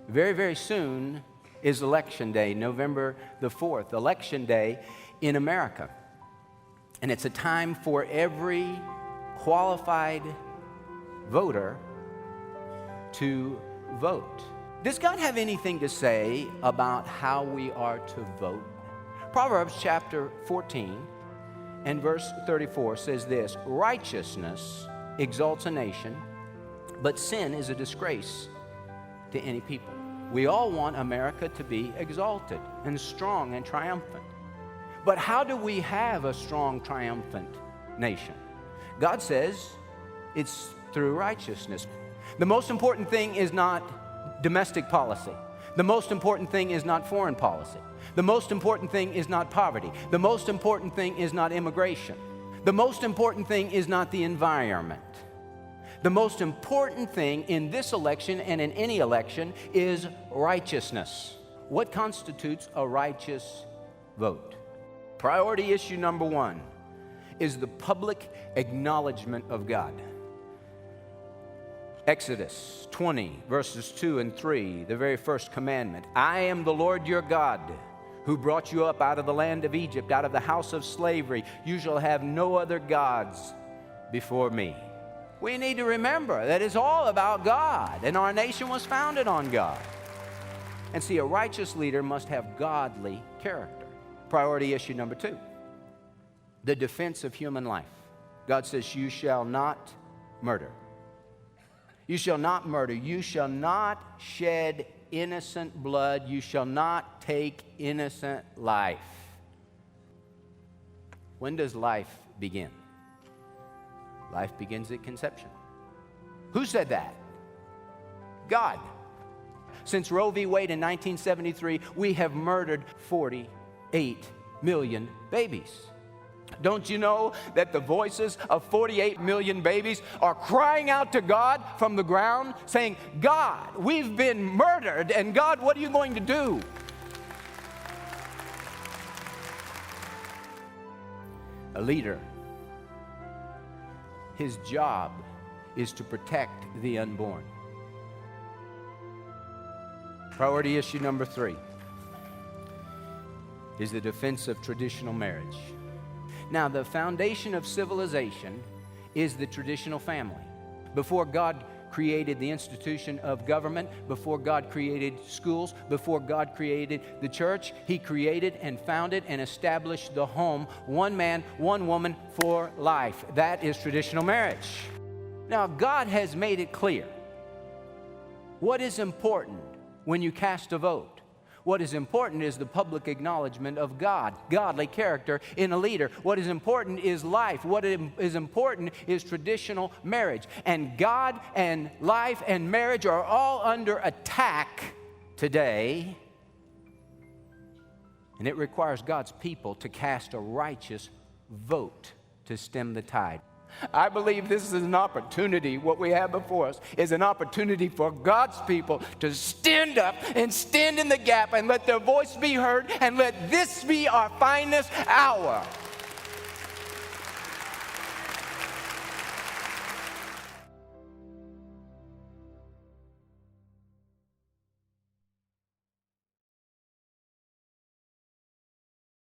Very, very soon is Election Day, November the 4th, Election Day in America. And it's a time for every qualified voter to vote. Does God have anything to say about how we are to vote? Proverbs chapter 14 and verse 34 says this: righteousness exalts a nation, but sin is a disgrace to any people. We all want America to be exalted and strong and triumphant. But how do we have a strong, triumphant nation? God says it's through righteousness. The most important thing is not domestic policy. The most important thing is not foreign policy. The most important thing is not poverty. The most important thing is not immigration. The most important thing is not the environment. The most important thing in this election and in any election is righteousness. What constitutes a righteous vote? Priority issue number one is the public acknowledgement of God. Exodus 20, verses 2 and 3, the very first commandment. I am the Lord your God, who brought you up out of the land of Egypt, out of the house of slavery. You shall have no other gods before me. We need to remember that it's all about God, and our nation was founded on God. And see, a righteous leader must have godly character. Priority issue number two, the defense of human life. God says, you shall not murder. You shall not murder. You shall not shed innocent blood. You shall not take innocent life. When does life begin? Life begins at conception. Who said that? God. Since Roe v. Wade in 1973, we have murdered 48 million babies. Don't you know that the voices of 48 million babies are crying out to God from the ground, saying, God, we've been murdered, and God, what are you going to do? A leader, his job is to protect the unborn. Priority issue number three is the defense of traditional marriage. Now, the foundation of civilization is the traditional family. Before God created the institution of government, before God created schools, before God created the church, He created and founded and established the home, one man, one woman for life. That is traditional marriage. Now, God has made it clear what is important when you cast a vote. What is important is the public acknowledgement of God, godly character in a leader. What is important is life. What is important is traditional marriage. And God and life and marriage are all under attack today. And it requires God's people to cast a righteous vote to stem the tide. I believe this is an opportunity. What we have before us is an opportunity for God's people to stand up and stand in the gap and let their voice be heard, and let this be our finest hour.